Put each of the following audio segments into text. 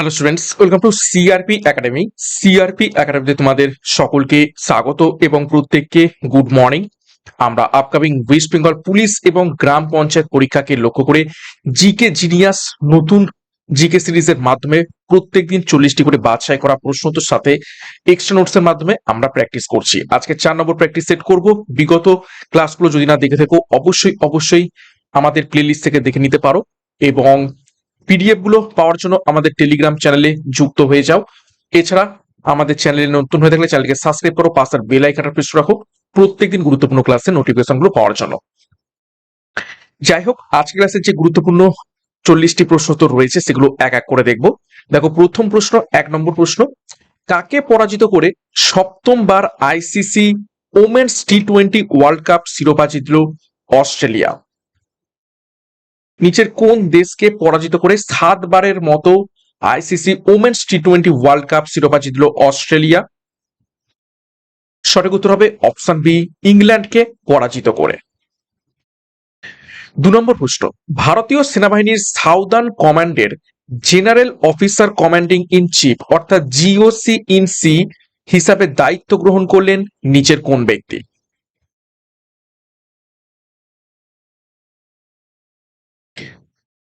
Hello students, welcome to CRP academy. CRP একাডেমিতে তোমাদের সকলকে স্বাগত এবং প্রত্যেককে গুড মর্নিং। আমরা আপকামিং ওয়েস্ট বেঙ্গল পুলিশ এবং গ্রাম পঞ্চায়েত পরীক্ষাকে লক্ষ্য করে জিকে জিনিয়াস নতুন জিকে সিরিজের মাধ্যমে প্রত্যেকদিন 40টি করে বাছাই করা প্রশ্নোত্তর সাথে এক্সট্রা নোটসের মাধ্যমে আমরা প্র্যাকটিস করছি। আজকে 4 নম্বর প্র্যাকটিস সেট করব। বিগত ক্লাসগুলো যদি না দেখে থাকো অবশ্যই আমাদের প্লেলিস্ট থেকে দেখে নিতে পারো এবং পিডিএফ গুলো পাওয়ার জন্য আমাদের টেলিগ্রাম চ্যানেলে যুক্ত হয়ে যাও। এছাড়া আমাদের চ্যানেলে নতুন হয়ে থাকলে চ্যানেলকে সাবস্ক্রাইব করো, পাশের বেল আইকনটা প্রেস রাখো প্রত্যেকদিন গুরুত্বপূর্ণ ক্লাসের নোটিফিকেশন গুলো পাওয়ার জন্য। যাই হোক, আজকের ক্লাসের যে গুরুত্বপূর্ণ 40টি প্রশ্ন তো রয়েছে সেগুলো এক এক করে দেখবো। দেখো, প্রথম প্রশ্ন, 1 নম্বর প্রশ্ন, কাকে পরাজিত করে সপ্তমবার ICC women's T20 world cup শিরোপা জিতল অস্ট্রেলিয়া? নিচের কোন দেশকে পরাজিত করে 7বারের মতো ICC women's T20 world cup শিরোপা জিতল অস্ট্রেলিয়া? সঠিক উত্তর হবে অপশন বি, ইংল্যান্ডকে পরাজিত করে। 2 নম্বর প্রশ্ন, ভারতীয় সেনাবাহিনীর সাউদার্ন কমান্ডের general officer commanding in chief অর্থাৎ জিওসি ইন সি হিসাবে দায়িত্ব গ্রহণ করলেন নিচের কোন ব্যক্তি?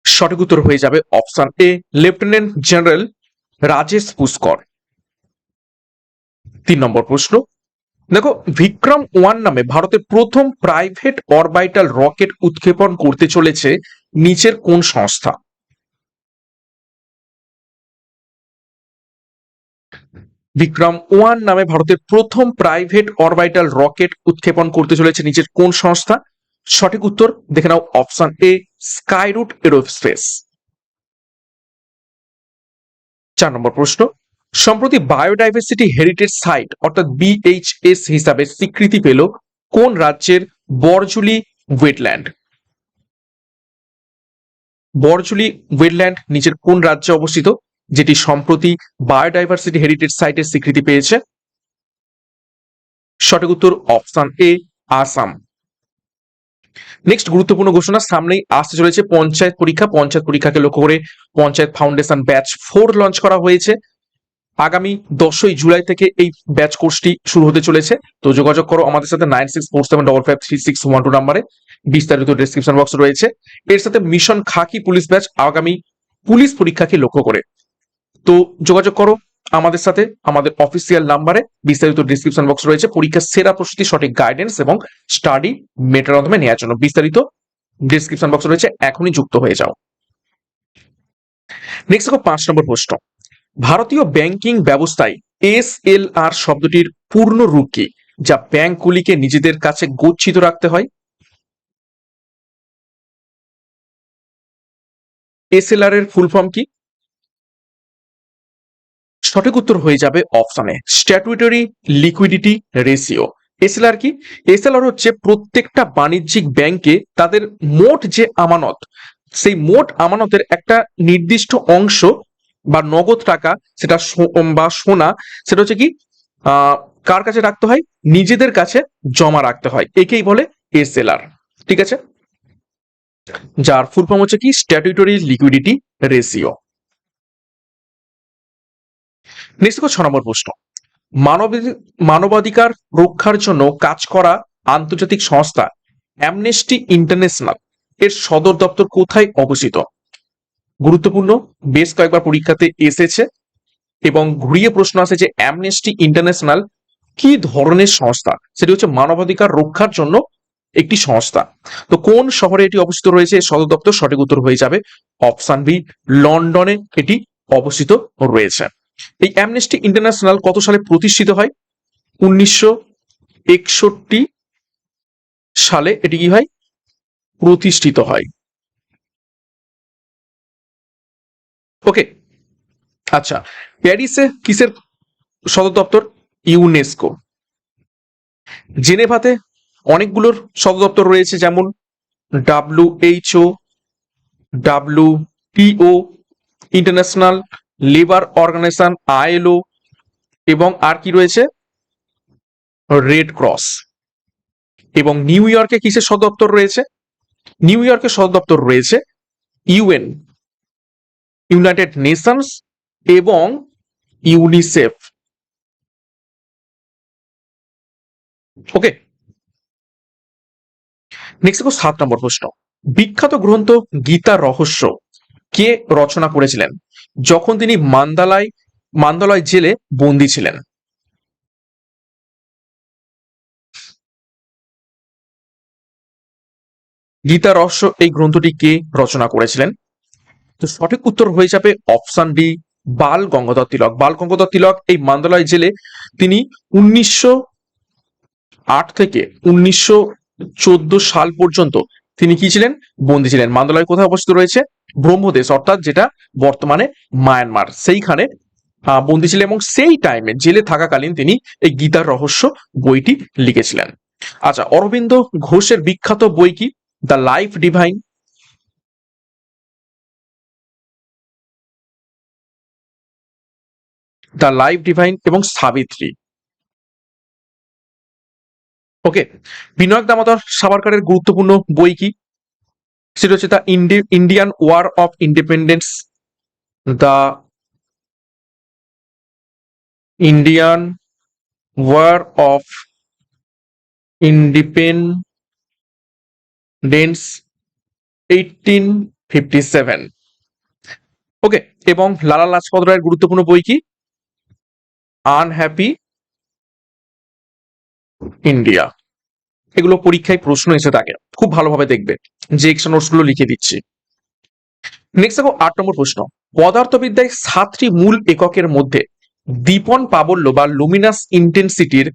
সঠিক উত্তর হয়ে যাবে option A, lieutenant general Rajesh Pushkar. 3 নম্বর প্রশ্ন, দেখো, বিক্রম-1 নামে ভারতের প্রথম প্রাইভেট অরবিটাল রকেট উৎক্ষেপণ করতে চলেছে নিচের কোন সংস্থা? বিক্রম-1 নামে ভারতের প্রথম প্রাইভেট অরবিটাল রকেট উৎক্ষেপণ করতে চলেছে নিচের কোন সংস্থা? সঠিক উত্তর দেখে নাও অপশন এ, স্কাইরুট এরোস্পেস। 4 নম্বর প্রশ্ন, সম্প্রতি বায়োডাইভার্সিটি হেরিটেজ সাইট অর্থাৎ বিএইচএস হিসাবে স্বীকৃতি পেল কোন রাজ্যের বরজুলি ওয়েটল্যান্ড? বরজুলি ওয়েটল্যান্ড নিচের কোন রাজ্যে অবস্থিত যেটি সম্প্রতি বায়োডাইভার্সিটি হেরিটেজ সাইটের স্বীকৃতি পেয়েছে? সঠিক উত্তর অপশন এ, আসাম। নেক্সট গুরুত্বপূর্ণ ঘোষণা, সামনেই আসতে চলেছে পঞ্চায়েত পরীক্ষা। পঞ্চায়েত পরীক্ষাকে লক্ষ্য করে পঞ্চায়েত ফাউন্ডেশন ব্যাচ 4 লঞ্চ করা হয়েছে। আগামী 10ই জুলাই থেকে এই ব্যাচ কোর্সটি শুরু হতে চলেছে। তো যোগাযোগ করো আমাদের সাথে 9647553612 নাম্বারে, বিস্তারিত ডেসক্রিপশন বক্স রয়েছে। এর সাথে মিশন খাকি পুলিশ ব্যাচ আগামী পুলিশ পরীক্ষাকে লক্ষ্য করে। তো যোগাযোগ করো আমাদের সাথে আমাদের অফিসিয়াল নাম্বারে, বিস্তারিত ডেসক্রিপশন বক্স রয়েছে। পরীক্ষার সেরা প্রস্তুতি, সঠিক গাইডেন্স এবং স্টাডি মেটেরিয়াল মাধ্যমে নেওয়ার জন্য বিস্তারিত ডেসক্রিপশন বক্স রয়েছে, এখনই যুক্ত হয়ে যাও। নেক্সট দেখো, 5 নম্বর প্রশ্ন, ভারতীয় ব্যাংকিং ব্যবস্থায় এসএলআর শব্দটির পূর্ণ রূপ কি যা ব্যাংকগুলিকে নিজেদের কাছে গচ্ছিত রাখতে হয়? এসএলআর এর ফুল ফর্ম কি? সঠিক উত্তর হয়ে যাবে option A, statutory liquidity ratio. SLR কি? এসএলআর হচ্ছে প্রত্যেকটা বাণিজ্যিক ব্যাংকে তাদের মোট যে আমানত, সেই মোট আমানতের একটা নির্দিষ্ট অংশ বা নগদ টাকা, সেটা বা সোনা, সেটা হচ্ছে কি কার কাছে রাখতে হয়? নিজেদের কাছে জমা রাখতে হয়, একেই বলে এসএলআর। ঠিক আছে, যার ফুল ফর্ম হচ্ছে কি স্ট্যাটুটরি লিকুইডিটি রেশিও। নেক্সট 6 নম্বর প্রশ্ন, মানবাধিকার রক্ষার জন্য কাজ করা আন্তর্জাতিক সংস্থা অ্যামনেস্টি ইন্টারন্যাশনাল এর সদর দপ্তর কোথায় অবস্থিত? গুরুত্বপূর্ণ, বেশ কয়েকবার পরীক্ষাতে এসেছে এবং ঘুরিয়ে প্রশ্ন আসে যে অ্যামনেস্টি ইন্টারন্যাশনাল কি ধরনের সংস্থা? সেটি হচ্ছে মানবাধিকার রক্ষার জন্য একটি সংস্থা। তো কোন শহরে এটি অবস্থিত রয়েছে সদর দপ্তর? সঠিক উত্তর হয়ে যাবে অপশন বি, লন্ডনে এটি অবস্থিত রয়েছে। এই অ্যামনেস্টি ইন্টারন্যাশনাল কত সালে প্রতিষ্ঠিত হয়? 1961 সালে এটি কি হয়? প্রতিষ্ঠিত হয়। ওকে, আচ্ছা, প্যারিসে কিসের সদর দপ্তর? ইউনেস্কো। জেনেভাতে অনেকগুলোর সদর দপ্তর রয়েছে, যেমন WHO, WTO, International Labour Organization ILO, এবং আর কি রয়েছে? Red cross. এবং নিউ ইয়র্কে কিসের সদর দপ্তর রয়েছে? নিউ ইয়র্কের সদর দপ্তর রয়েছে ইউএন, ইউনাইটেড নেশনস এবং ইউনিসেফ। ওকে, নেক্সট দেখো 7 নম্বর প্রশ্ন। বিখ্যাত গ্রন্থ গীতা রহস্য কে রচনা করেছিলেন যখন তিনি মান্দালয় জেলে বন্দী ছিলেন? গীতা রহস্য এই গ্রন্থটি কে রচনা করেছিলেন? তো সঠিক উত্তর হয়ে যাবে অপশন ডি, বাল গঙ্গাধর তিলক। বাল গঙ্গাধর তিলক এই মান্দালয় জেলে তিনি 1908 থেকে 1914 সাল পর্যন্ত তিনি কি ছিলেন? বন্দী ছিলেন। মান্দালয় কোথায় অবস্থিত রয়েছে? ব্রহ্মদেশ, অর্থাৎ যেটা বর্তমানে মায়ানমার, সেইখানে বন্দী ছিলেন এবং সেই টাইমে জেলে থাকাকালীন তিনি এই গীতার রহস্য বইটি লিখেছিলেন। আচ্ছা, অরবিন্দ ঘোষের বিখ্যাত বই কি? The life divine, the life divine এবং সাবিত্রী। ওকে, বিনায়ক দামোদর সাভারকারের গুরুত্বপূর্ণ বই কি? সেটা হচ্ছে the Indian War of Independence, the Indian War of Independence 1857। Okay, এবং লালা লাজপত রায়ের গুরুত্বপূর্ণ বই কি? Unhappy India. এগুলো পরীক্ষায় প্রশ্ন এসে থাকে, খুব ভালোভাবে দেখবে, যে এক্সট্রা নোটস গুলো লিখে দিচ্ছি। নেক্সট দেখো 8 নম্বর প্রশ্ন। পদার্থবিদ্যায় 7টি মূল এককের মধ্যে দীপন প্রাবল্য বা লুমিনাস ইন্টেন্সিটির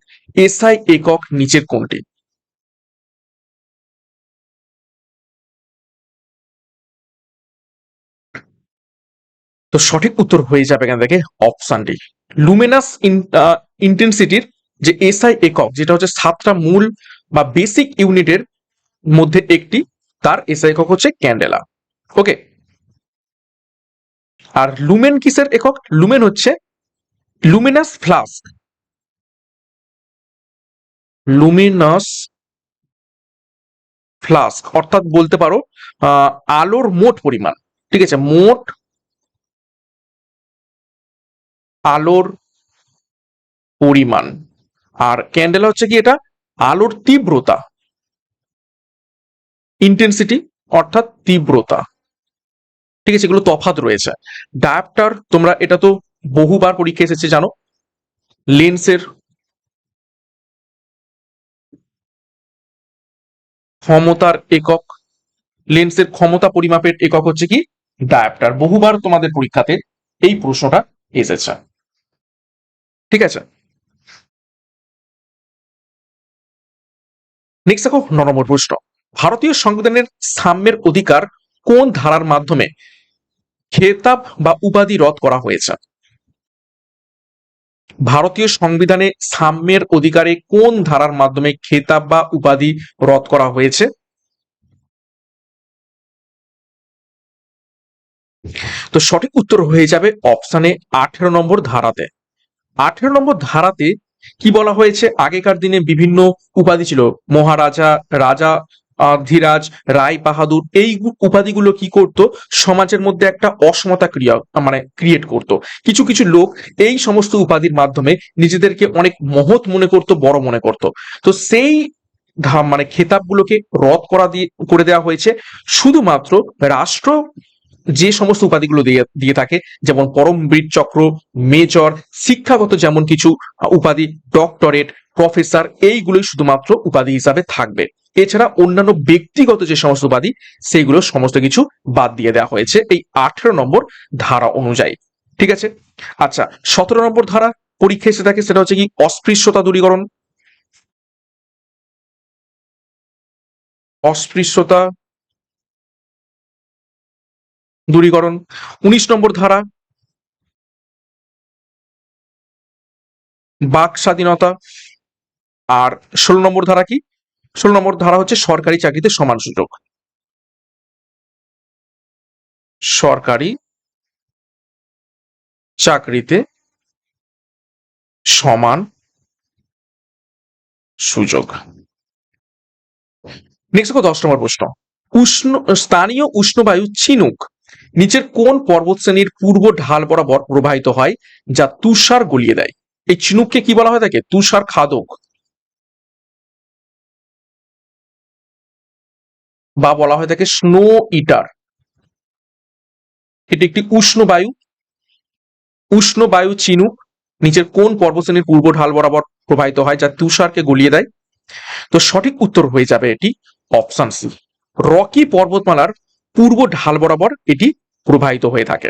এসআই একক নিচের কোনটি? তো সঠিক উত্তর হয়ে যাবে এখান থেকে অপশন ডি, লুমিনাস ইন্টেন্সিটির যে এসআই একক, যেটা হচ্ছে 7টা মূল বা বেসিক ইউনিটের মধ্যে একটি, তার এসআই একক হচ্ছে ক্যান্ডেলা। ওকে, আর লুমেন কিসের একক? লুমেন হচ্ছে লুমিনাস ফ্লাস্ক, লুমিনাস ফ্লাস্ক, অর্থাৎ বলতে পারো আলোর মোট পরিমাণ। ঠিক আছে, মোট আলোর পরিমাণ। আর ক্যান্ডেলা হচ্ছে কি? এটা আলোর তীব্রতা, ইন্টেন্সিটি অর্থাৎ তীব্রতা। ঠিক আছে, এগুলো তফাৎ রয়েছে। ডায়াপ্টার, তোমরা এটা তো বহুবার পরীক্ষা এসেছে জানো। লেন্সের ক্ষমতার একক, লেন্সের ক্ষমতা পরিমাপের একক হচ্ছে কি? ডায়াপ্টার। বহুবার তোমাদের পরীক্ষাতে এই প্রশ্নটা এসেছে। ঠিক আছে, নেক্সট দেখো 9 নম্বর প্রশ্ন। ভারতীয় সংবিধানের সাম্যের অধিকার কোন ধারার মাধ্যমে খেতাব বা উপাধি রদ করা হয়েছে? ভারতীয় সংবিধানে সাম্যের অধিকারে কোন ধারার মাধ্যমে খেতাব বা উপাধি রদ করা হয়েছে? তো সঠিক উত্তর হয়ে যাবে অপশানে 18 নম্বর ধারাতে। 18 নম্বর ধারাতে কি বলা হয়েছে? আগেকার দিনে বিভিন্ন উপাধি ছিল, মহারাজা, রাজা, ধীরাজ, রায় বাহাদুর। এই উপাধিগুলো কি করত? সমাজের মধ্যে একটা অসমতা মানে ক্রিয়েট করত। কিছু কিছু লোক এই সমস্ত উপাধির মাধ্যমে নিজেদেরকে অনেক মহৎ মনে করত, বড় মনে করত। তো সেই মানে খেতাবগুলোকে রদ করে দেওয়া হয়েছে। শুধুমাত্র রাষ্ট্র যে সমস্ত উপাধিগুলো দিয়ে দিয়ে থাকে, যেমন পরমবীর চক্র, মেজর, শিক্ষাগত যেমন কিছু উপাধি, ডক্টরেট, প্রফেসর, এইগুলোই শুধুমাত্র উপাধি হিসাবে থাকবে। এছাড়া অন্যান্য ব্যক্তিগত যে সমস্ত উপাধি, সেইগুলো সমস্ত কিছু বাদ দিয়ে দেওয়া হয়েছে এই 18 নম্বর ধারা অনুযায়ী। ঠিক আছে, আচ্ছা, 17 নম্বর ধারা পরীক্ষা এসে থাকে, সেটা হচ্ছে কি? অস্পৃশ্যতা দূরীকরণ। অস্পৃশ্যতা দূরীকরণ। 19 নম্বর ধারা বাক স্বাধীনতা। আর 16 নম্বর ধারা কি? 16 নম্বর ধারা হচ্ছে সরকারি চাকরিতে সমান সুযোগ। সরকারি চাকরিতে সমান সুযোগ। নেক্সট দেখো 10 নম্বর প্রশ্ন। স্থানীয় উষ্ণবায়ু চিনুক নিচের কোন পর্বতশ্রেণীর পূর্ব ঢাল বরাবর প্রবাহিত হয় যা তুষার গলিয়ে দেয়? এই চিনুককে কি বলা হয় থাকে? তুষার খাদক, বা বলা হয় থাকে স্নো ইটার। এটি একটি উষ্ণ বায়ু চিনুক নিচের কোন পর্বতশ্রেণীর পূর্ব ঢাল বরাবর প্রবাহিত হয় যা তুষারকে গলিয়ে দেয়? তো সঠিক উত্তর হয়ে যাবে এটি অপশন সি, রকি পর্বতমালার পূর্ব ঢাল বরাবর এটি প্রবাহিত হয়ে থাকে।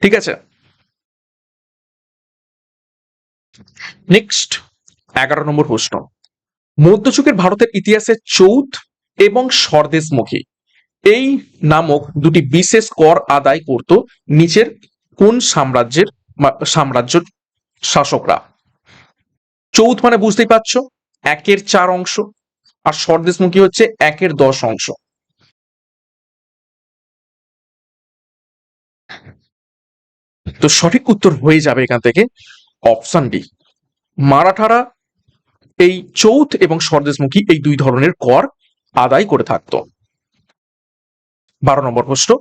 ঠিক আছে, নেক্সট 11 নম্বর প্রশ্ন। মধ্যযুগের ভারতের ইতিহাসে চৌথ এবং স্বর্দেশমুখী এই নামক দুটি বিশেষ কর আদায় করত নিচের কোন সাম্রাজ্য শাসকরা? চৌথ মানে বুঝতেই পারছো, 1/4 অংশ, আর স্বর্দেশমুখী হচ্ছে 1/10 অংশ। তো সঠিক উত্তর হয়ে যাবে এখান থেকে অপশন ডি, মারাঠারা এই চৌথ এবং স্বর্দেশমুখী এই দুই ধরনের কর আদায় করে থাকতো। 12 নম্বর প্রশ্ন।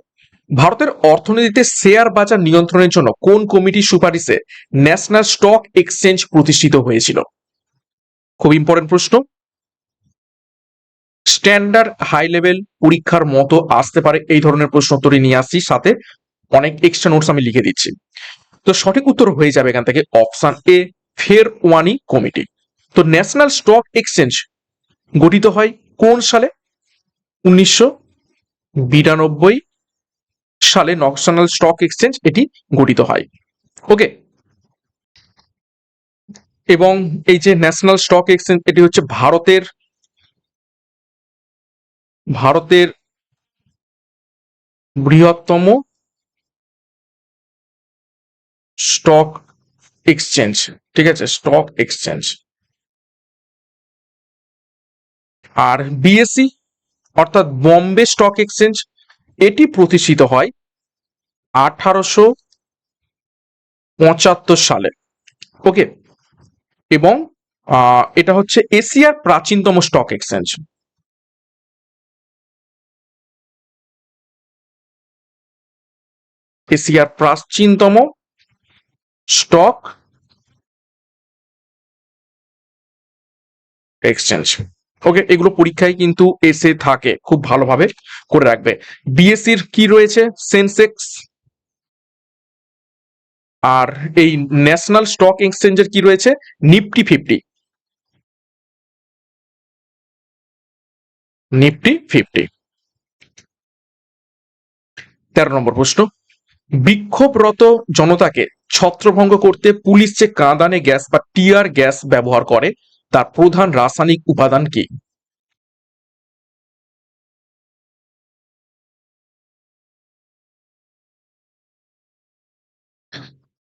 ভারতের অর্থনীতিতে শেয়ার বাজার নিয়ন্ত্রণের জন্য কোন কমিটির সুপারিশে ন্যাশনাল স্টক এক্সচেঞ্জ প্রতিষ্ঠিত হয়েছিল? খুব ইম্পর্টেন্ট প্রশ্ন, স্ট্যান্ডার্ড হাই লেভেল পরীক্ষার মতো আসতে পারে এই ধরনের প্রশ্ন উত্তরই নিয়ে আসছি, সাথে অনেক এক্সট্রা নোটস আমি লিখে দিচ্ছি। তো সঠিক উত্তর হয়ে যাবে এখান থেকে অপশন এ, ফেরওয়ানি কমিটি। তো ন্যাশনাল স্টক এক্সচেঞ্জ গঠিত হয় কোন সালে? 1992 সালে ন্যাশনাল স্টক এক্সচেঞ্জ এটি গঠিত হয়। ওকে, এবং এই যে ন্যাশনাল স্টক এক্সচেঞ্জ এটি হচ্ছে ভারতের বৃহত্তম স্টক এক্সচেঞ্জ। ঠিক আছে, স্টক এক্সচেঞ্জ। আর বিএসসি অর্থাৎ বম্বে স্টক এক্সচেঞ্জ এটি প্রতিষ্ঠিত হয় 1875 সালে। ওকে, এবং এটা হচ্ছে এশিয়ার প্রাচীনতম স্টক এক্সচেঞ্জ। এশিয়ার প্রাচীনতম স্টক এক্সচেঞ্জ। ওকে, এগুলো পরীক্ষায় কিন্তু এসে থাকে, খুব ভালোভাবে করে রাখবে। বিএসসির কি রয়েছে? সেন্সেক্স। আর এই ন্যাশনাল স্টক এক্সচেঞ্জের কি রয়েছে? নিফটি 50। নিফটি 50। 13 নম্বর প্রশ্ন। বিক্ষোভরত জনতাকে ছত্রভঙ্গ করতে পুলিশ যে কাঁদানে গ্যাস বা টিয়ার গ্যাস ব্যবহার করে তার প্রধান রাসায়নিক উপাদান কি?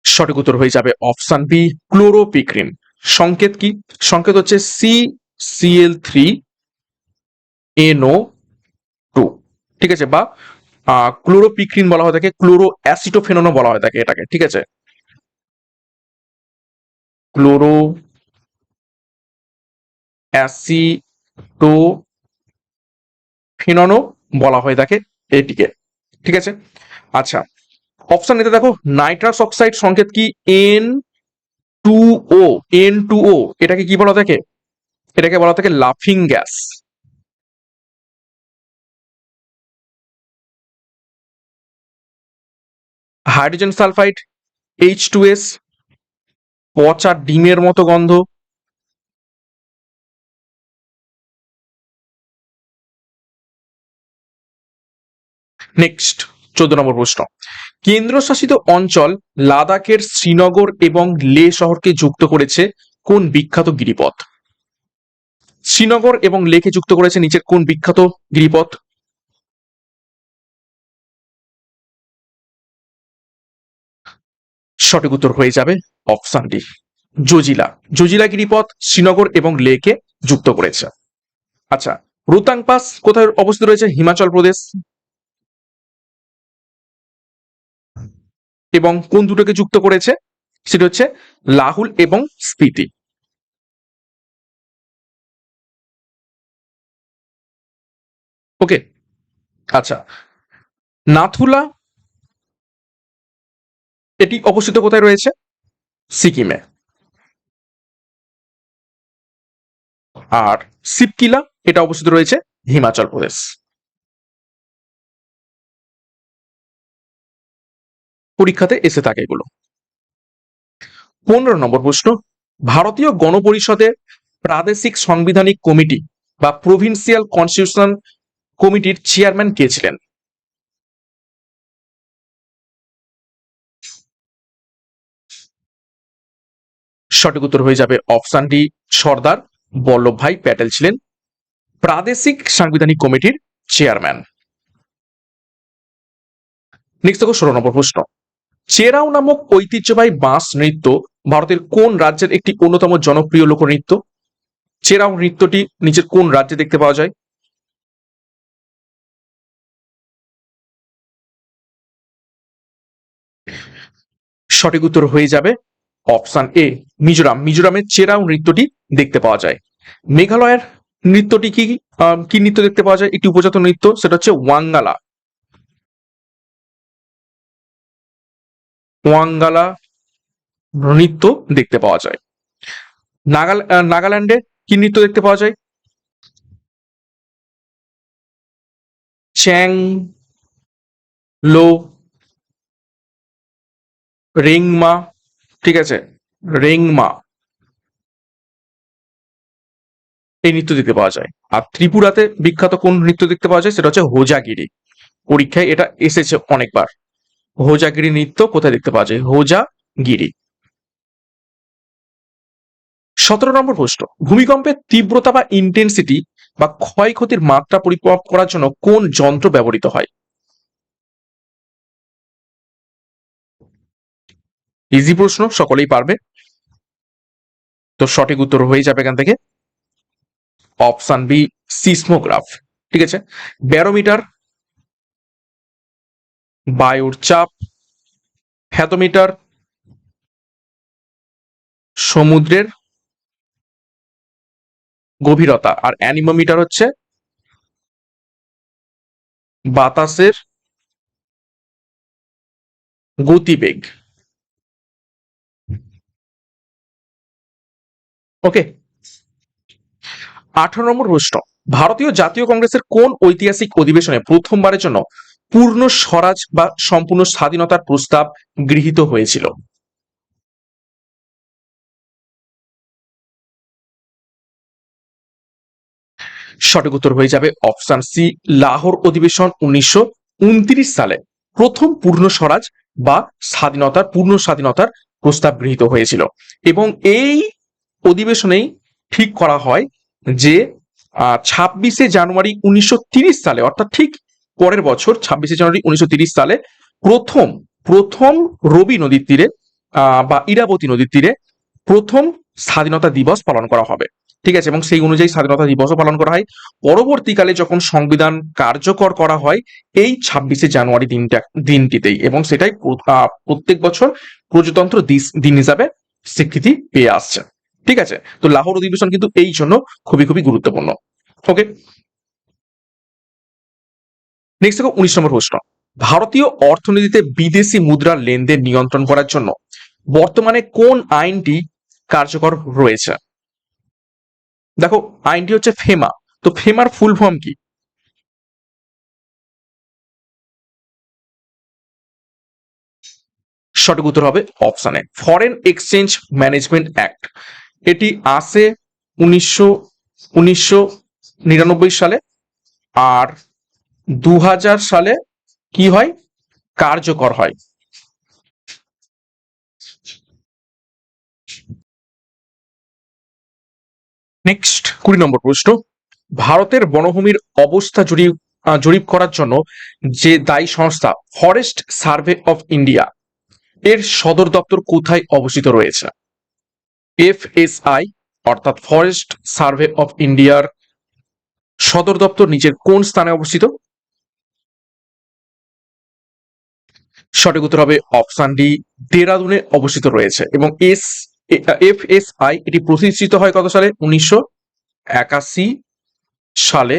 সঠিক উত্তর হয়ে যাবে অপশন বি, ক্লোরোপিক্রিন। সংকেত কি? সংকেত হচ্ছে CCl3NO2। ঠিক আছে, বা ক্লোরোপিক্রিন বলা হয় থাকে, ক্লোরো অ্যাসিটোফেননও বলা হয় থাকে এটাকে। ঠিক আছে, ক্লোরো অ্যাসিটোফেননও বলা হয়ে থাকে এটিকে। ঠিক আছে, আচ্ছা, অপশন এতে দেখো নাইট্রাস অক্সাইড সংকেত কি? N2O। N2O এটাকে কি বলা থাকে? এটাকে বলা থাকে লাফিং গ্যাস। হাইড্রোজেন সালফাইড H2S, পচা ডিমের মতো গন্ধ। নেক্সট 14 নম্বর প্রশ্ন। কেন্দ্রশাসিত অঞ্চল লাদাখের শ্রীনগর এবং লে শহরকে যুক্ত করেছে কোন বিখ্যাত গিরিপথ? শ্রীনগর এবং লেকে যুক্ত করেছে নিচের কোন বিখ্যাত গিরিপথ? সঠিক উত্তর হয়ে যাবে অপশন ডি, জজিলা। জজিলা গিরিপথ শ্রীনগর এবং লেকে যুক্ত করেছে। আচ্ছা, রোতাং পাস কোথায় অবস্থিত রয়েছে? হিমাচল প্রদেশ। এবং কোন দুটোকে যুক্ত করেছে? সেটা হচ্ছে লাহুল এবং স্পিতি। ওকে, আচ্ছা, নাথুলা এটি অবস্থিত কোথায় রয়েছে? সিকিমে। আর শিবকিলা এটা অবস্থিত রয়েছে হিমাচল প্রদেশ। পরীক্ষাতে এসে থাকে এগুলো। 15 নম্বর প্রশ্ন, ভারতীয় গণপরিষদের প্রাদেশিক সাংবিধানিক কমিটি বা প্রভিন্সিয়াল কনস্টিটিউশন কমিটির চেয়ারম্যান কে ছিলেন? সঠিক উত্তর হয়ে যাবে অপশন ডি, সর্দার বল্লভভাই প্যাটেল ছিলেন প্রাদেশিক সাংবিধানিক কমিটির চেয়ারম্যান। নেক্সট দেখো 16 নম্বর প্রশ্ন, চেরাও নামক ঐতিহ্যবাহী বাঁশ নৃত্য ভারতের কোন রাজ্যের একটি অন্যতম জনপ্রিয় লোকনৃত্য? চেরাও নৃত্যটি নিচের কোন রাজ্যে দেখতে পাওয়া যায়? সঠিক উত্তর হয়ে যাবে অপশন এ, মিজোরাম। মিজোরামের চেরাও নৃত্যটি দেখতে পাওয়া যায়। মেঘালয়ের নৃত্যটি কি কি নৃত্য দেখতে পাওয়া যায়? একটি উপজাত নৃত্য, সেটা হচ্ছে ওয়াঙ্গালা। ওয়াঙ্গালা নৃত্য দেখতে পাওয়া যায়। নাগাল্যান্ডে কি নৃত্য দেখতে পাওয়া যায়? চ্যাং লো রেংমা, ঠিক আছে, রেংমা এই নৃত্য দেখতে পাওয়া যায়। আর ত্রিপুরাতে বিখ্যাত কোন নৃত্য দেখতে পাওয়া যায়? সেটা হচ্ছে হোজাগিরি। পরীক্ষায় এটা এসেছে অনেকবার। হোজাগিরি নৃত্য কোথায় দেখতে পাওয়া যায়? হোজাগিরি। 17 নম্বর প্রশ্ন, ভূমিকম্পের তীব্রতা বা ইন্টেন্সিটি বা ক্ষয়ক্ষতির মাত্রা পরিমাপ করার জন্য কোন যন্ত্র ব্যবহৃত হয়? ইজি প্রশ্ন, সকলেই পারবে। তো সঠিক উত্তর হয়ে যাবে এখান থেকে অপশন বি, সিসমোগ্রাফ। ঠিক আছে, ব্যারোমিটার, বায়ুর চাপ, হ্যাথোমিটার, সমুদ্রের গভীরতা, আর অ্যানিমোমিটার হচ্ছে বাতাসের গতিবেগ। ওকে। 18 নম্বর প্রশ্ন, ভারতীয় জাতীয় কংগ্রেসের কোন ঐতিহাসিক অধিবেশনে প্রথমবারের জন্য পূর্ণ স্বরাজ বা সম্পূর্ণ স্বাধীনতার প্রস্তাব গৃহীত হয়েছিল? সঠিক উত্তর হয়ে যাবে অপশন সি, লাহোর অধিবেশন 1929 সালে প্রথম পূর্ণ স্বরাজ বা পূর্ণ স্বাধীনতার প্রস্তাব গৃহীত হয়েছিল। এবং এই অধিবেশনেই ঠিক করা হয় যে 26শে জানুয়ারি 1930 সালে, অর্থাৎ ঠিক পরের বছর 26শে জানুয়ারি 1930 সালে প্রথম প্রথম রবি নদীর তীরে বা ইরাবতী নদীর তীরে প্রথম স্বাধীনতা দিবস পালন করা হবে। ঠিক আছে, এবং সেই অনুযায়ী স্বাধীনতা দিবসও পালন করা হয়। পরবর্তীকালে যখন সংবিধান কার্যকর করা হয় এই 26শে জানুয়ারি দিনটিতেই, এবং সেটাই প্রত্যেক বছর প্রজাতন্ত্র দিন হিসাবে স্বীকৃতি পেয়ে আসছে। ঠিক আছে, তো লাহোর অধিবেশন কিন্তু এই জন্য খুবই খুবই গুরুত্বপূর্ণ। ওকে। নেক্সট দেখো 19 নম্বর প্রশ্ন, ভারতীয় অর্থনীতিতে বিদেশি মুদ্রার লেনদেন নিয়ন্ত্রণ করার জন্য বর্তমানে কোন আইনটি কার্যকর রয়েছে? দেখো, আইনটি হচ্ছে ফেমা। তো ফেমার ফুল ফর্ম কি? সঠিক উত্তর হবে option A, foreign exchange management act. এটি আসে উনিশশো 1999 সালে। আর 2000 সালে কি হয়? কার্যকর হয়। নেক্সট 20 নম্বর প্রশ্ন, ভারতের বনভূমির অবস্থা জরিপ করার জন্য যে দায়ী সংস্থা ফরেস্ট সার্ভে অফ ইন্ডিয়া এর সদর দপ্তর কোথায় অবস্থিত রয়েছে? এফএসআই অর্থাৎ ফরেস্ট সার্ভে অফ ইন্ডিয়ার সদর দপ্তর নিচের কোন স্থানে অবস্থিত? সঠিক উত্তর হবে অপশন ডি, দেরাদুনে অবস্থিত রয়েছে। এবং এফএসআই এটি প্রতিষ্ঠিত হয় কত সালে? 1981 সালে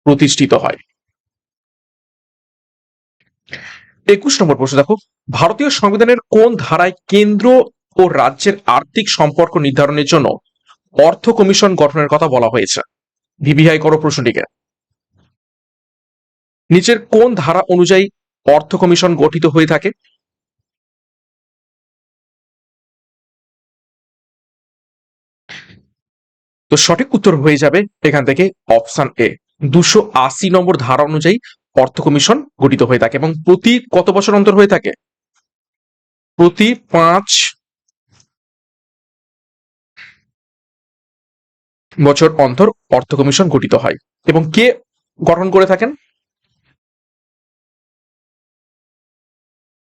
প্রতিষ্ঠিত হয়। 21 নম্বর প্রশ্ন দেখো, ভারতীয় সংবিধানের কোন ধারায় কেন্দ্র ও রাজ্যের আর্থিক সম্পর্ক নির্ধারণের জন্য অর্থ কমিশন গঠনের কথা বলা হয়েছে? ভিভিআই করো প্রশ্নটিকে। নিচের কোন ধারা অনুযায়ী অর্থ কমিশন গঠিত হয়ে থাকে? তো সঠিক উত্তর হয়ে যাবে এখান থেকে অপশন এ, 280 নম্বর ধারা অনুযায়ী অর্থ কমিশন গঠিত হয়ে থাকে এবং প্রতি কত বছর অন্তর হয়ে থাকে? প্রতি 5 বছর অন্তর অর্থ কমিশন গঠিত হয়। এবং কে গঠন করে থাকেন?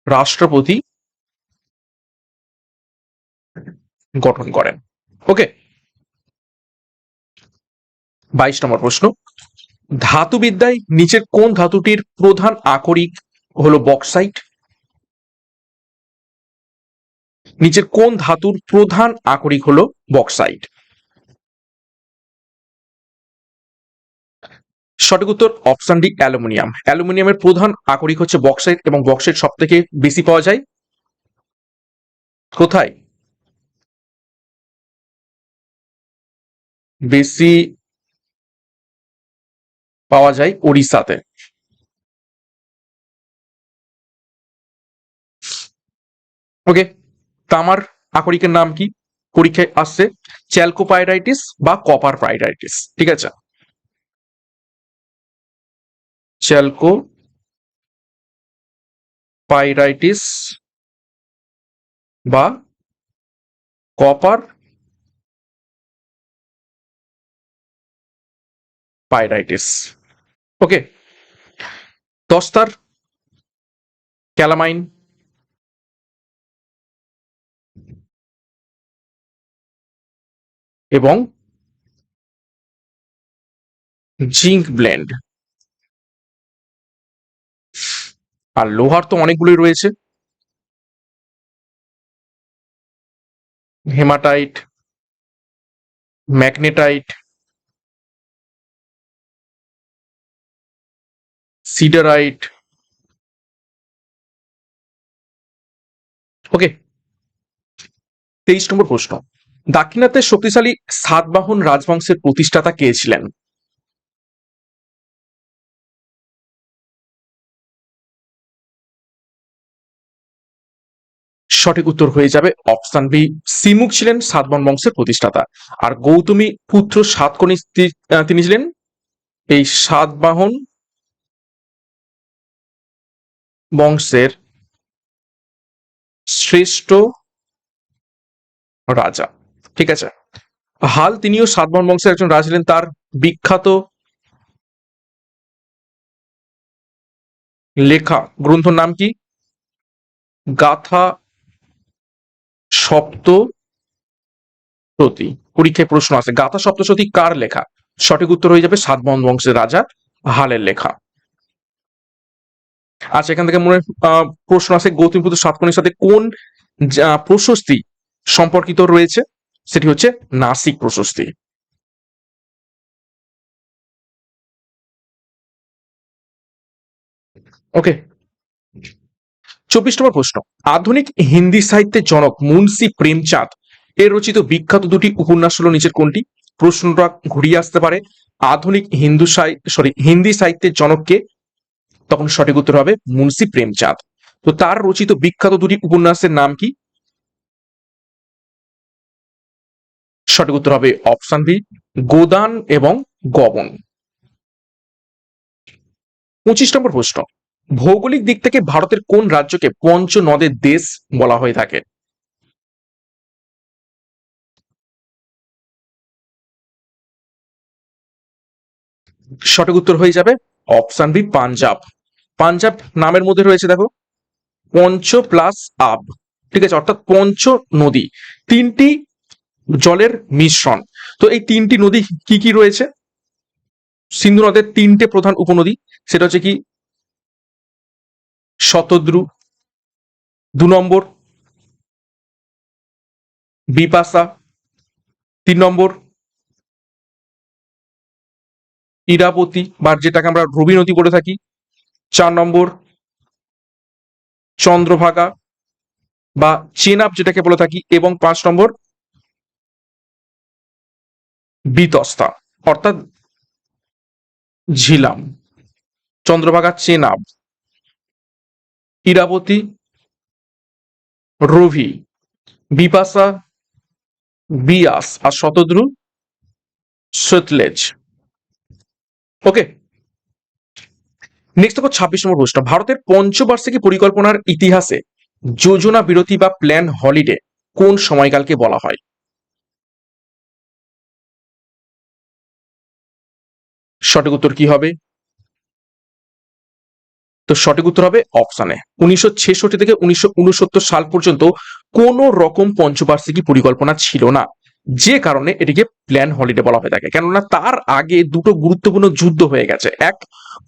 রাষ্ট্রপতি গঠন করেন। ওকে। 22 নম্বর প্রশ্ন, ধাতুবিদ্যায় নিচের কোন ধাতুটির প্রধান আকরিক হলো বক্সাইট? নিচের কোন ধাতুর প্রধান আকরিক হলো বক্সাইট? সঠিক উত্তর অপশন ডি, অ্যালুমিনিয়াম। অ্যালুমিনিয়ামের প্রধান আকরিক হচ্ছে বক্সাইট এবং বক্সাইট সব থেকে বেশি পাওয়া যায় কোথায়? বেশি পাওয়া যায় ওড়িশাতে। ওকে। তামার আকরিকের নাম কি? পরীক্ষায় আসছে চ্যালকোপাইরাইটিস বা কপার পাইরাইটিস। ঠিক আছে, চ্যালকোপাইরাইটিস বা কপার পাইরাইটিস। ওকে। দস্তার, ক্যালামাইন এবং জিঙ্ক ব্লেন্ড। আর লোহার তো অনেকগুলোই রয়েছে, হেমাটাইট, ম্যাগনেটাইট, সিডারাইট। ওকে। 23 নম্বর প্রশ্ন, দাক্ষিণাত্যের শক্তিশালী সাতবাহন রাজবংশের প্রতিষ্ঠাতা কে ছিলেন? সঠিক উত্তর হয়ে যাবে অপশন বি, সিমুক ছিলেন সাতবাহন বংশের প্রতিষ্ঠাতা। আর গৌতমী পুত্র সাতকর্ণী তিনি ছিলেন এই সাতবাহন বংশের শ্রেষ্ঠ রাজা। ঠিক আছে। হাল তিনিও সাতবাহন বংশের একজন রাজা ছিলেন। তার বিখ্যাত লেখা গ্রন্থর নাম কি? গাথা সপ্তশতী। পরীক্ষায় প্রশ্ন আছে, গাথা সপ্তশতী কার লেখা? সঠিক উত্তর হয়ে যাবে সাতবাহন বংশের রাজা হালের লেখা। আচ্ছা, এখান থেকে মনে প্রশ্ন আছে, গৌতমীপুত্র সাতকর্ণীর সাথে কোন প্রশস্তি সম্পর্কিত রয়েছে? সেটি হচ্ছে নাসিক প্রশস্তি। ওকে। 24 নম্বর প্রশ্ন, আধুনিক হিন্দি সাহিত্যের জনক মুন্সি প্রেমচাঁদ এর রচিত বিখ্যাত দুটি উপন্যাস হলো নিচের কোনটি? প্রশ্নটা ঘুরিয়ে আসতে পারে, আধুনিক হিন্দি সাহিত্যের জনককে, তখন সঠিক উত্তর হবে মুন্সি প্রেমচাঁদ। তো তার রচিত বিখ্যাত দুটি উপন্যাসের নাম কি? সঠিক উত্তর হবে অপশন বি, গোদান এবং গবন। 25 নম্বর প্রশ্ন, ভৌগোলিক দিক থেকে ভারতের কোন রাজ্যকে পঞ্চ নদের দেশ বলা হয়ে থাকে? সঠিক উত্তর হয়ে যাবে অপশন বি, পাঞ্জাব। পাঞ্জাব নামের মধ্যে রয়েছে দেখো পঞ্চ প্লাস আব। ঠিক আছে, অর্থাৎ পঞ্চ নদী, তিনটি জলের মিশ্রণ। তো এই তিনটি নদী কি কি রয়েছে? সিন্ধু নদের তিনটে প্রধান উপনদী, সেটা হচ্ছে কি শতদ্রু, 2 নম্বর বিপাশা, 3 নম্বর ইরাবতী বা যেটাকে আমরা রবি নদী বলে থাকি, 4 নম্বর চন্দ্রভাগা বা চেনাব যেটাকে বলে থাকি, এবং 5 নম্বর বিতস্তা অর্থাৎ ঝিলাম। চন্দ্রভাগা, চেনাব, ইরাবতী, রভি, বিপাশা, বিয়াস, আর শতদ্রু সতলেজ। ওকে, নেক্সট দেখো 26 নম্বর প্রশ্ন। ভারতের পঞ্চবার্ষিকী পরিকল্পনার ইতিহাসে যোজনা বিরতি বা প্ল্যান হলিডে কোন সময়কালকে বলা হয়? সঠিক উত্তর কি হবে? তো সঠিক উত্তর হবে অপশানে 1966 থেকে 1969 সাল পর্যন্ত কোন রকম পঞ্চবার্ষিকী পরিকল্পনা ছিল না, যে কারণে এটিকে প্ল্যান হলিডে বলা হয়ে থাকে। কেননা তার আগে দুটো গুরুত্বপূর্ণ যুদ্ধ হয়ে গেছে। এক,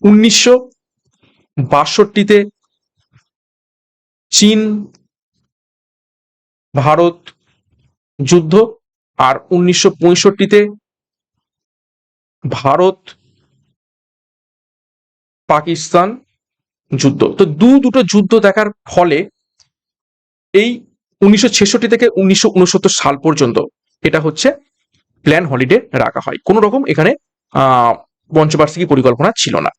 1962-তে চীন ভারত যুদ্ধ, আর 1965-তে ভারত পাকিস্তান যুদ্ধ। তো দুটো যুদ্ধ দেখার ফলে এই 1966 থেকে 1969 সাল পর্যন্ত এটা হচ্ছে প্ল্যান হলিডে রাখা হয়। কোন রকম এখানে পঞ্চবার্ষিকী পরিকল্পনা ছিল না।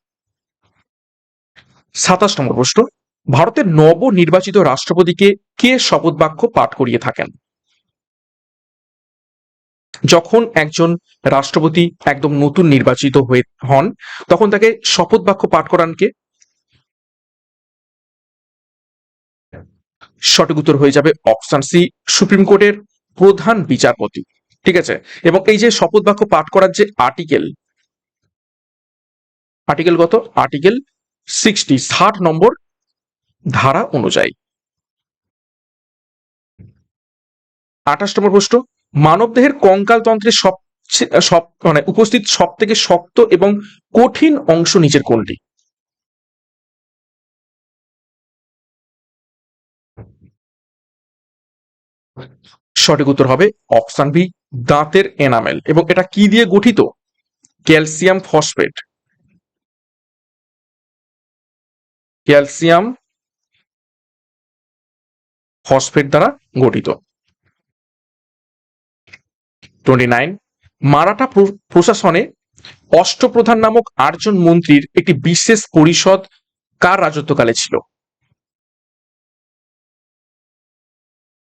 27 নম্বর প্রশ্ন। ভারতের নবনির্বাচিত রাষ্ট্রপতিকে কে শপথ বাক্য পাঠ করিয়ে থাকেন? যখন একজন রাষ্ট্রপতি একদম নতুন নির্বাচিত হন, তখন তাকে শপথ বাক্য পাঠ করান কে? সঠিক উত্তর হয়ে যাবে অপশন সি, সুপ্রিম কোর্টের প্রধান বিচারপতি। ঠিক আছে, এবং এই যে শপথ বাক্য পাঠ করার যে আর্টিকেল, আর্টিকেল কত? আর্টিকেল 60 নম্বর ধারা অনুযায়ী। 28 নম্বর প্রশ্ন। মানবদেহের কঙ্কাল তন্ত্রে সব মানে উপস্থিত সব থেকে শক্ত এবং কঠিন অংশ নিচের কোনটি? সঠিক উত্তর হবে অপশন বি, দাঁতের এনামেল। এবং এটা কি দিয়ে গঠিত? ক্যালসিয়াম ফসফেট, ক্যালসিয়াম ফসফেট দ্বারা গঠিত। 29, মারাঠা প্রশাসনে অষ্টপ্রধান নামক 8 জন মন্ত্রীর একটি বিশেষ পরিষদ কার রাজত্বকালে ছিল?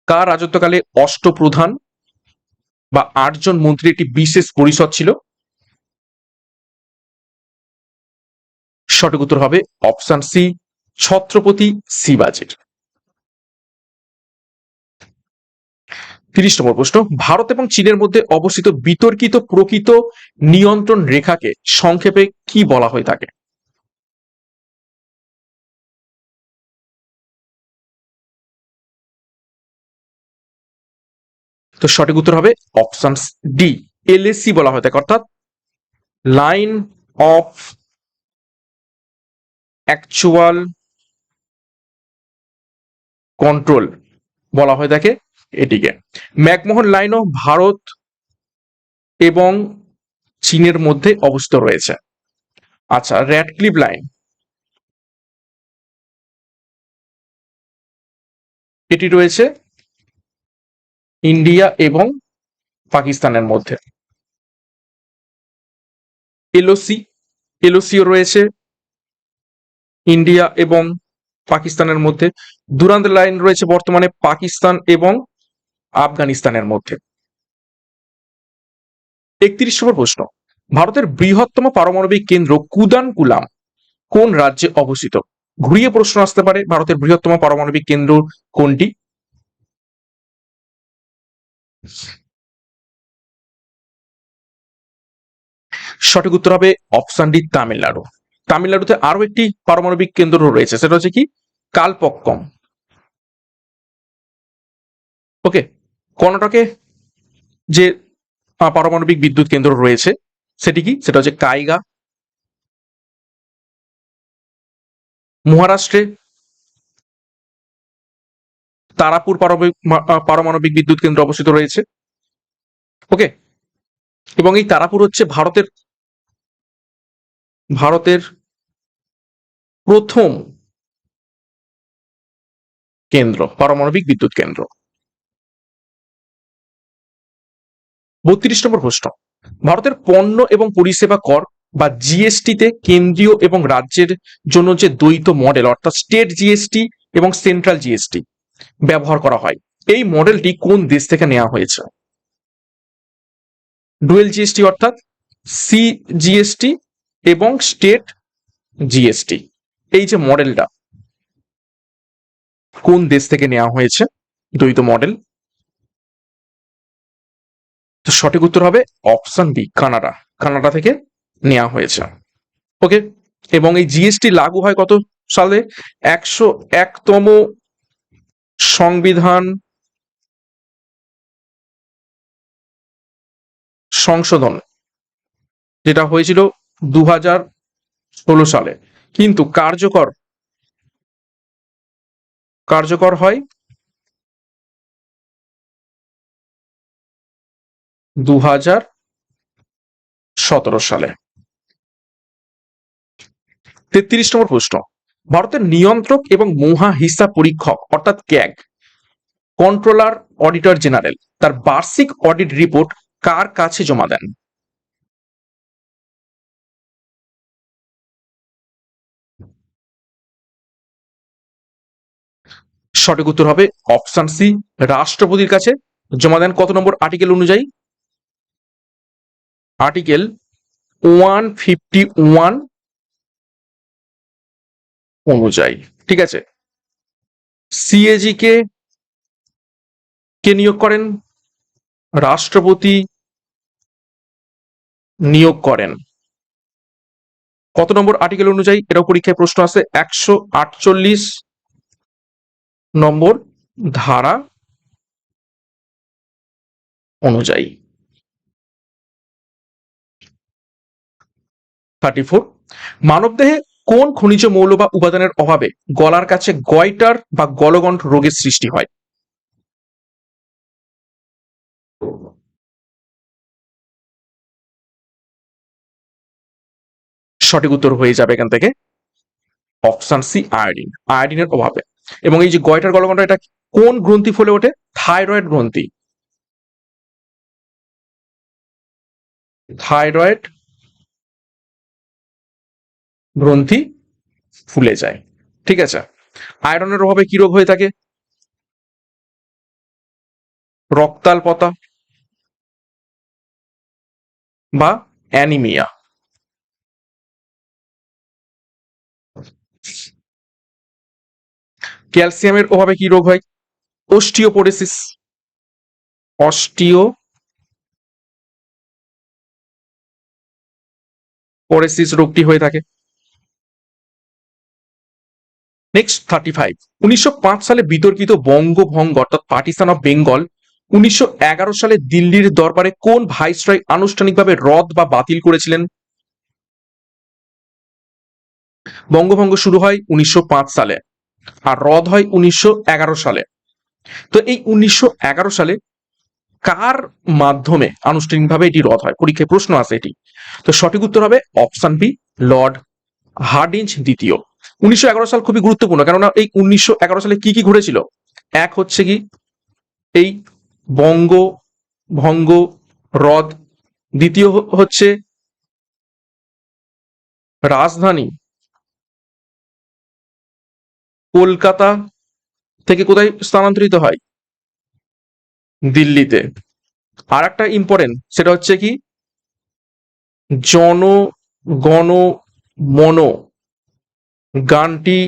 কার রাজত্বকালে অষ্টপ্রধান বা 8 জন মন্ত্রীর একটি বিশেষ পরিষদ ছিল? সঠিক উত্তর হবে অপশন সি, ছত্রপতি শিবাজির। 30 নম্বর প্রশ্ন। ভারত এবং চীনের মধ্যে অবস্থিত বিতর্কিত প্রকৃত নিয়ন্ত্রণ রেখাকে সংক্ষেপে কি বলা হয়ে থাকে? তো সঠিক উত্তর হবে অপশন ডি, এলএসি বলা হয়ে থাকে, অর্থাৎ লাইন অফ অ্যাকচুয়াল কন্ট্রোল বলা হয়ে থাকে এটিকে। ম্যাকমোহন লাইনও ভারত এবং চীনের মধ্যে অবস্থিত রয়েছে। আচ্ছা, র্যাডক্লিফ লাইন, এটি রয়েছে ইন্ডিয়া এবং পাকিস্তানের মধ্যে। এলওসি, এলওসিও রয়েছে ইন্ডিয়া এবং পাকিস্তানের মধ্যে। দুরান্ত লাইন রয়েছে বর্তমানে পাকিস্তান এবং আফগানিস্তানের মধ্যে। 31 নম্বর প্রশ্ন। ভারতের বৃহত্তম পারমাণবিক কেন্দ্র কুদানকুলাম কোন রাজ্যে অবস্থিত? ঘুরিয়ে প্রশ্ন আসতে পারে, ভারতের বৃহত্তম পারমাণবিক কেন্দ্র কোনটি? সঠিক উত্তর হবে অপশন ডি, তামিলনাড়ু। তামিলনাড়ুতে আরো একটি পারমাণবিক কেন্দ্র রয়েছে, সেটা হচ্ছে কি কালপক্কম। ওকে, কর্ণাটকে যে পারমাণবিক বিদ্যুৎ কেন্দ্র রয়েছে সেটি কি? সেটা হচ্ছে কাইগা। মহারাষ্ট্রে তারাপুর পারমাণবিক বিদ্যুৎ কেন্দ্র অবস্থিত রয়েছে। ওকে, এবং এই তারাপুর হচ্ছে ভারতের ভারতের প্রথম কেন্দ্র, পারমাণবিক বিদ্যুৎ কেন্দ্র। 32 নম্বর প্রশ্ন, ভারতের পণ্য এবং পরিষেবা কর বা জিএসটি তে কেন্দ্রীয় এবং রাজ্যের জন্য যে দ্বৈত মডেল অর্থাৎ স্টেট জিএসটি এবং সেন্ট্রাল জিএসটি ব্যবহার করা হয়, এই মডেলটি কোন দেশ থেকে নেওয়া হয়েছে? ডুয়েল জিএসটি অর্থাৎ সিজিএসটি এবং স্টেট জিএসটি, এই যে মডেলটা কোন দেশ থেকে নেওয়া হয়েছে দ্বৈত মডেল? তো সঠিক উত্তর হবে অপশন বি, কানাডা। কানাডা থেকে নেওয়া হয়েছে। ওকে, এবং এই জিএসটি লাগু হয় কত সালে? 101তম সংবিধান সংশোধন, যেটা হয়েছিল 2016 সালে, কিন্তু কার্যকর হয় 2017 সালে। 33 নম্বর প্রশ্ন, ভারতের নিয়ন্ত্রক এবং মহা হিসাব পরীক্ষক অর্থাৎ ক্যাগ, কন্ট্রোলার অডিটর জেনারেল, তার বার্ষিক অডিট রিপোর্ট কার কাছে জমা দেন? সঠিক উত্তর হবে অপশন সি, রাষ্ট্রপতির কাছে জমা দেন। কত নম্বর আর্টিকেল অনুযায়ী? আর্টিকেল 151 অনুযায়ী। ঠিক আছে, সিএজি কে নিয়োগ করেন? রাষ্ট্রপতি নিয়োগ করেন। কত নম্বর আর্টিকেল অনুযায়ী? এটাও পরীক্ষায় প্রশ্ন আছে। 148 নম্বর ধারা অনুযায়ী। 34, মানবদেহে কোন খনিজ মৌল বা উপাদানের অভাবে গলার কাছে গয়টার বা গলগণ্ড রোগের সৃষ্টি হয়? সঠিক উত্তর হয়ে যাবে এখান থেকে অপশন সি, আয়োডিন। আয়োডিনের অভাবে। এবং এই যে গয়টার গলগণ্ড, এটা কোন গ্রন্থি ফলে ওঠে? থাইরয়েড গ্রন্থি। থাইরয়েড গ্রন্থি ফুলে যায়। ঠিক আছে, আয়রনের অভাবে কি রোগ হয়ে থাকে? রক্তাল্পতা বা অ্যানিমিয়া। ক্যালসিয়ামের অভাবে কি রোগ হয়? অস্টিওপোরোসিস। অস্টিওপোরোসিস রোগটি হয়ে থাকে। নেক্সট 35, 1905 সালে বিতর্কিত বঙ্গভঙ্গ অর্থাৎ পার্টিশন অফ বেঙ্গল 1911 সালে দিল্লির দরবারে কোন ভাইসরয় আনুষ্ঠানিকভাবে রদ বা বাতিল করেছিলেন? বঙ্গভঙ্গ শুরু হয় 1905 সালে আর রদ হয় 1911 সালে। তো এই 1911 সালে কার মাধ্যমে আনুষ্ঠানিকভাবে এটি রদ হয়? পরীক্ষায় প্রশ্ন আছে এটি। তো সঠিক উত্তর হবে অপশন বি, লর্ড হার্ডিঞ্জ দ্বিতীয়। 1911 সাল খুবই গুরুত্বপূর্ণ, কেননা এই 1911 সালে কি কি ঘটেছিল? এক হচ্ছে কি এই বঙ্গভঙ্গ রদ, দ্বিতীয় হচ্ছে রাজধানী কলকাতা থেকে কোথায় স্থানান্তরিত হয়? দিল্লিতে। আর একটা ইম্পর্টেন্ট, সেটা হচ্ছে কি জন গণ মন গানটি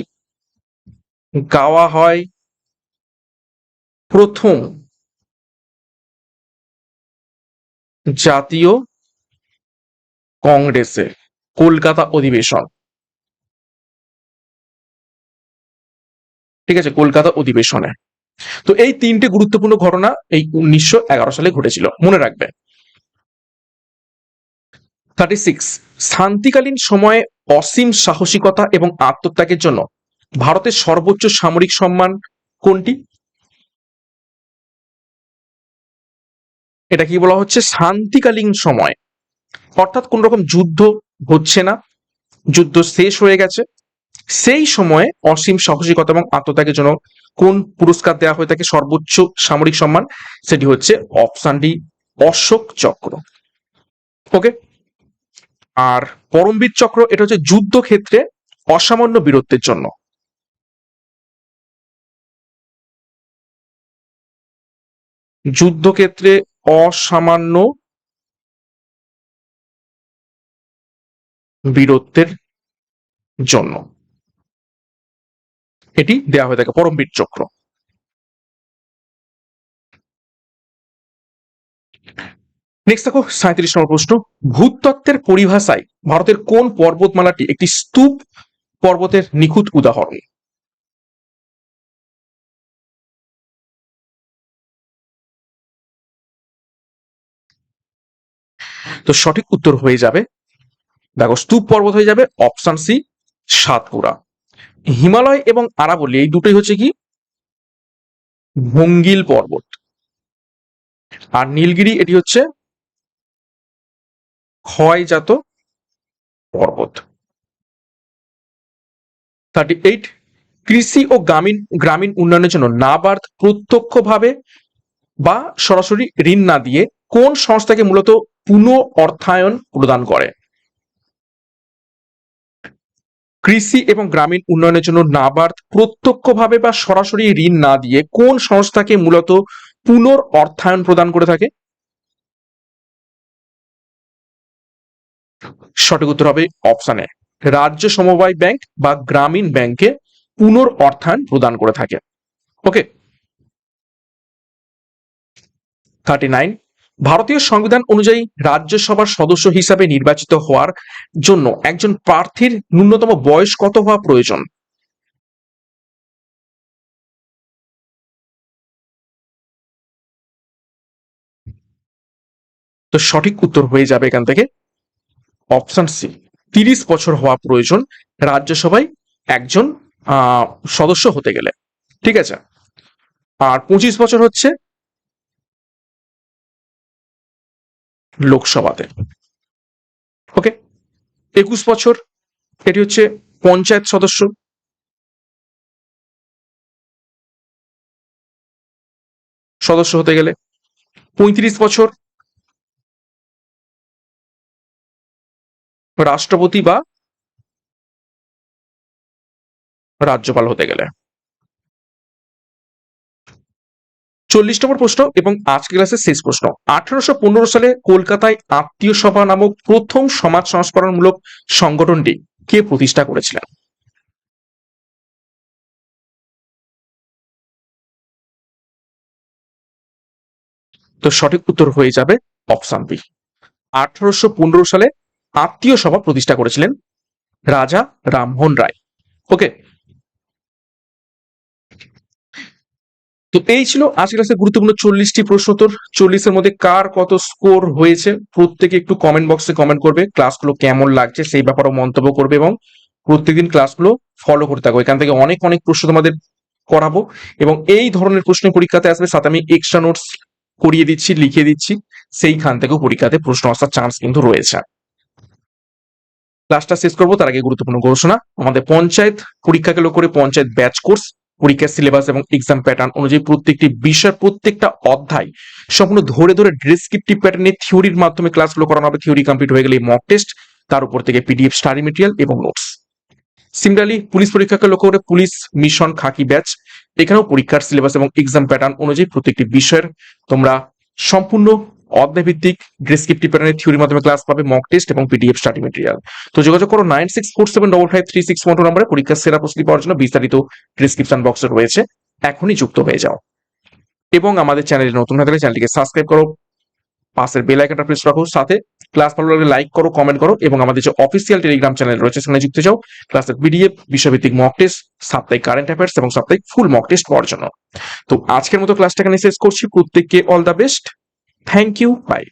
গাওয়া হয় প্রথম জাতীয় কংগ্রেসে, কলকাতা অধিবেশন। ঠিক আছে, কলকাতা অধিবেশনে। তো এই তিনটে গুরুত্বপূর্ণ ঘটনা এই 1911 সালে ঘটেছিল, মনে রাখবে। 36, শান্তিকালীন সময়ে অসীম সাহসিকতা এবং আত্মত্যাগের জন্য ভারতের সর্বোচ্চ সামরিক সম্মান কোনটি? এটা কি বলা হচ্ছে? শান্তিকালীন সময়, অর্থাৎ কোন রকম যুদ্ধ হচ্ছে না, যুদ্ধ শেষ হয়ে গেছে, সেই সময়ে অসীম সাহসিকতা এবং আত্মত্যাগের জন্য কোন পুরস্কার দেওয়া হয়ে থাকে, সর্বোচ্চ সামরিক সম্মান? সেটি হচ্ছে অপশন ডি, অশোক চক্র। ওকে। আর পরমবীর চক্র, এটা হচ্ছে যুদ্ধক্ষেত্রে অসামান্য বীরত্বের জন্য। যুদ্ধক্ষেত্রে অসামান্য বীরত্বের জন্য এটি দেওয়া হয়ে থাকে, পরমবীর চক্র। নেক্সট দেখো 37 নম্বর প্রশ্ন, ভূতত্ত্বের পরিভাষায় ভারতের কোন পর্বতমালাটি একটি স্তূপ পর্বতের নিখুঁত উদাহরণ? তো সঠিক উত্তর হয়ে যাবে, দেখো স্তূপ পর্বত হয়ে যাবে অপশন সি, সাতপুরা। হিমালয় এবং আরাবল্লী এই দুটোই হচ্ছে কি ভঙ্গিল পর্বত, আর নীলগিরি এটি হচ্ছে ক্ষয়জাত পর্বত। 38, কৃষি ও গ্রামীণ গ্রামীণ উন্নয়নের জন্য নাবার্ড প্রত্যক্ষভাবে বা সরাসরি ঋণ না দিয়ে কোন সংস্থাকে মূলত পুনঃ অর্থায়ন প্রদান করে? কৃষি এবং গ্রামীণ উন্নয়নের জন্য নাবার্ড প্রত্যক্ষভাবে বা সরাসরি ঋণ না দিয়ে কোন সংস্থাকে মূলত পুনঃ অর্থায়ন প্রদান করে থাকে? সঠিক উত্তর হবে অপশন এ, রাজ্য সমবায় ব্যাংক বা গ্রামীণ ব্যাংকে পুনঃ অর্থায়ন প্রদান করে থাকে। ওকে। 39, ভারতীয় সংবিধান অনুযায়ী রাজ্যসভার সদস্য হিসাবে নির্বাচিত হওয়ার জন্য একজন প্রার্থীর ন্যূনতম বয়স কত হওয়া প্রয়োজন? তো সঠিক উত্তর হয়ে যাবে এখান থেকে অপশন সি, 30 বছর হওয়া প্রয়োজন রাজ্যসভায় একজন সদস্য হতে গেলে। ঠিক আছে। আর 25 বছর হচ্ছে লোকসভাতে। ওকে। 21 বছর এটি হচ্ছে পঞ্চায়েত সদস্য সদস্য হতে গেলে। 35 বছর রাষ্ট্রপতি বা রাজ্যপাল হতে গেলে। 40 নম্বর প্রশ্ন এবং আজকের ক্লাসের শেষ প্রশ্ন, 1815 সালে কলকাতায় আত্মীয় সভা নামক প্রথম সমাজ সংস্করণমূলক সংগঠনটি কে প্রতিষ্ঠা করেছিলেন? তো সঠিক উত্তর হয়ে যাবে অপশন বি, 1815 সালে আত্মীয় সভা প্রতিষ্ঠা করেছিলেন রাজা রামমোহন রায়। ওকে। তো এই ছিল আজকের ক্লাসে গুরুত্বপূর্ণ 40টি প্রশ্ন উত্তর। 40-এর মধ্যে কার কত স্কোর হয়েছে প্রত্যেকে একটু কমেন্ট বক্সে কমেন্ট করবে, ক্লাসগুলো কেমন লাগছে সেই ব্যাপারেও মন্তব্য করবে, এবং প্রত্যেকদিন ক্লাসগুলো ফলো করতে থাকো, এখান থেকে অনেক অনেক প্রশ্ন তোমাদের করাবো, এবং এই ধরনের প্রশ্ন পরীক্ষাতে আসবে, সাথে আমি এক্সট্রা নোটস করিয়ে দিচ্ছি, লিখে দিচ্ছি, সেইখান থেকেও পরীক্ষাতে প্রশ্ন আসার চান্স কিন্তু রয়েছে। ক্লাসটা শেষ করবো তার আগে গুরুত্বপূর্ণ ঘোষণা, আমাদের পঞ্চায়েত পরীক্ষাকে লক্ষ্য করে পঞ্চায়েত ব্যাচ কোর্স, পরীক্ষার সিলেবাস এবং এক্সাম প্যাটার্ন অনুযায়ী প্রত্যেকটি বিষয় প্রত্যেকটা অধ্যায় সম্পূর্ণ ধরে ধরে ডেসক্রিপটিভ প্যাটার্নে থিওরির মাধ্যমে ক্লাসগুলো করানো হবে। থিওরি কমপ্লিট হয়ে গেলে মক টেস্ট, তার উপর থেকে পিডিএফ স্টাডি মেটেরিয়াল এবং নোটস। সিমিলারলি পুলিশ পরীক্ষাকে লক্ষ্য করে পুলিশ মিশন খাকি ব্যাচ, এখানেও পরীক্ষার সিলেবাস এবং এক্সাম প্যাটার্ন অনুযায়ী প্রত্যেকটি বিষয়ের তোমরা সম্পূর্ণ অধ্যায় ভিত্তিক ডেসক্রিপটিভ প্যাটার্নের থিওরির মাধ্যমে ক্লাস পাবে, মক টেস্ট এবং পিডিএফ স্টাডি মেটেরিয়াল। তো যোগাযোগ করো 9647553612 নম্বরে পরীক্ষার সেরা প্রস্তুতি পাওয়ার জন্য, বিস্তারিত ডিসক্রিপশন বক্সে রয়েছে, এখনই যুক্ত হয়ে যাও। এবং আমাদের চ্যানেলে নতুন হয়ে থাকলে চ্যানেলটিকে সাবস্ক্রাইব করো, পাশের বেল আইকনটা প্রেস রাখো, সাথে ক্লাস ভালো লাগলে লাইক করো, কমেন্ট করো, এবং আমাদের যে অফিসিয়াল টেলিগ্রাম চ্যানেল রয়েছে সেখানে যুক্ত যাও ক্লাসের পিডিএফ, বিষয়ভিত্তিক মক টেস্ট, সাপ্তাহিক কারেন্ট অ্যাফেয়ার্স এবং সাপ্তাহিক ফুল মক টেস্ট পাওয়ার জন্য। তো আজকের মতো ক্লাসটা এখানে শেষ করছি, প্রত্যেককে all the best, thank you, by.